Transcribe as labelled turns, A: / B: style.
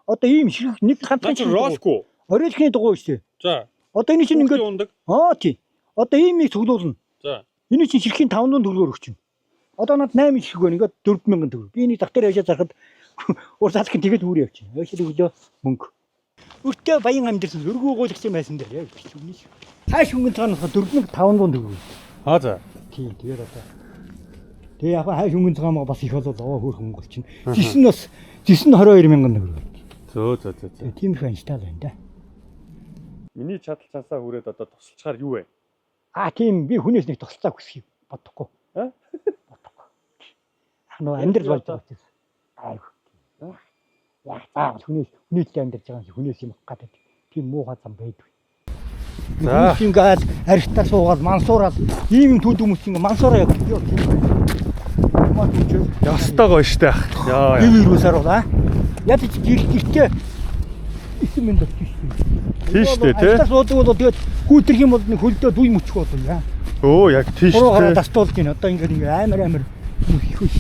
A: Одоо ийм ширхэг нэг ганцхан
B: Наач Роско.
A: Орилхны дугуй шүү дээ.
B: За.
A: Одоо энэ чинь ингээд
B: ундаг.
A: тий. Одоо ийм нэг цуглуулна.
B: За.
A: Энэ чинь ширхийн 500 төгрөгөөр өгч чинь. Одоо надад 8 ширхэг байна. Ингээд 4000 төгрөг. Би энийг захтар явжаа зарахад урсаалх тэгээд үүрээ явчих. Яашаа өглөө мөнгө. Өртөө баян амьдрал өргөө гоолагч юм байсан дээр яг үний. Хааш хөнгөн цаанаас 4500 төгрөг.
B: За.
A: Тий, тэгээд одоо. Тэгээ яг хааш хөнгөн цаамаа бас их болоо хөөх хөнгөл чинь. Жис нь бас 222000 төгрөг.
B: Зөө.
A: Тийм их анстал байна да.
B: Миний чадал чансаа хүрээд одоо тусалчаар юу вэ?
A: Тийм би хүнээс нэг тусалцаа хүсхийг бодохгүй. Бодохгүй. Нөө амьдрал болж байгаа учраас. Айгу. Яг хүнээс амьдарч байгаа юм хүнээс юм гадаад тийм муухай зам байдгүй. За ингээд архитаар суугаад мансуураад ийм төд хүмүүс ингээд мансуураа явуулдаг.
B: Ястаа гоё штэ. Яа.
A: Вирусаар уу? Яг ч гэртээ исэн мэнд очиж шүү.
B: Тийш дээ тий.
A: Архитаар суудаг бол тэгээд гүйтрэх юм бол нэг хөлдөө дүй мөчих болно яа.
B: Өө яг тийш
A: Уруу хараа
B: тий.
A: тастуулж байна. Одоо ингээд амар их хөөш.